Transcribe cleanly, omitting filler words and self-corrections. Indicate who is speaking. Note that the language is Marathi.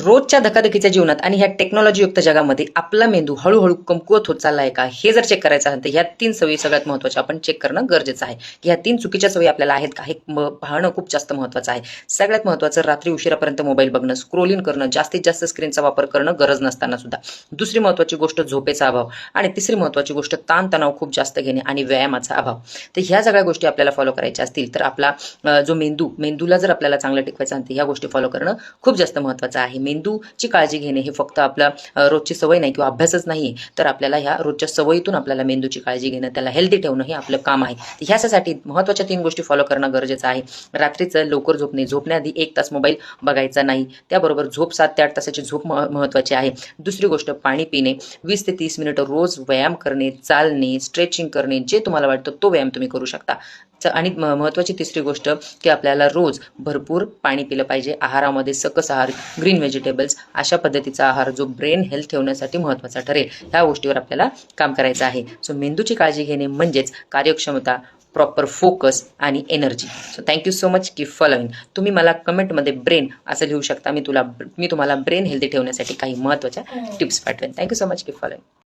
Speaker 1: रोजच्या धकाधकीच्या जीवनात आणि ह्या टेक्नॉलॉजीयुक्त जगामध्ये आपला मेंदू हळूहळू कमकुवत होत चालला आहे का, हे जर चेक करायचं असेल तर ह्या 3 सवयी सगळ्यात महत्त्वाच्या आपण चेक करणं गरजेचं आहे. ह्या 3 चुकीच्या सवयी आपल्याला आहेत का, हे पाहणं खूप जास्त महत्त्वाचं आहे. सगळ्यात महत्त्वाचं, रात्री उशिरापर्यंत मोबाईल बघणं, स्क्रोलिंग करणं, जास्तीत जास्त स्क्रीनचा वापर करणं गरज नसताना सुद्धा. दुसरी महत्त्वाची गोष्ट झोपेचा अभाव आणि तिसरी महत्त्वाची गोष्ट ताणतणाव खूप जास्त घेणे आणि व्यायामाचा अभाव. तर ह्या सगळ्या गोष्टी आपल्याला फॉलो करायच्या असतील तर आपला जो मेंदूला जर आपल्याला चांगलं टिकवायचं असेल तर ह्या गोष्टी फॉलो करणं खूप जास्त महत्त्वाचं आहे. मेंदूची काळजी घेणे हे फक्त आपला रोजची सवय नाही किंवा अभ्यासच नाही, तर आपल्याला ह्या रोजच्या सवयीतून आपल्याला मेंदूची काळजी घेणं, त्याला हेल्दी ठेवणं हे आपलं काम आहे. ह्यासाठी महत्त्वाच्या 3 गोष्टी फॉलो करणं गरजेचं आहे. रात्रीचं लवकर झोपणे, झोपण्याआधी 1 तास मोबाईल बघायचा नाही. त्याबरोबर झोप 7 ते 8 तासाची झोप महत्त्वाची आहे. दुसरी गोष्ट, पाणी पिणे, 20 ते 30 मिनिटं रोज व्यायाम करणे, चालणे, स्ट्रेचिंग करणे, जे तुम्हाला वाटतं तो व्यायाम तुम्ही करू शकता. आणि महत्त्वाची तिसरी गोष्ट की आपल्याला रोज भरपूर पाणी पिलं पाहिजे. आहारामध्ये सकस आहार, ग्रीन व्हेजिटेबल्स अशा पद्धतीचा आहार जो ब्रेन हेल्थ ठेवण्यासाठी महत्त्वाचा ठरेल, ह्या गोष्टीवर आपल्याला काम करायचं आहे. सो मेंदूची काळजी घेणे म्हणजेच कार्यक्षमता, प्रॉपर फोकस आणि energy. So thank you so much की फॉलोइंग. तुम्ही मला कमेंटमध्ये ब्रेन असं लिहू शकता. मी तुम्हाला ब्रेन हेल्दी ठेवण्यासाठी काही महत्त्वाच्या टिप्स पाठवेन. थँक्यू सो मच की फॉलोइंग.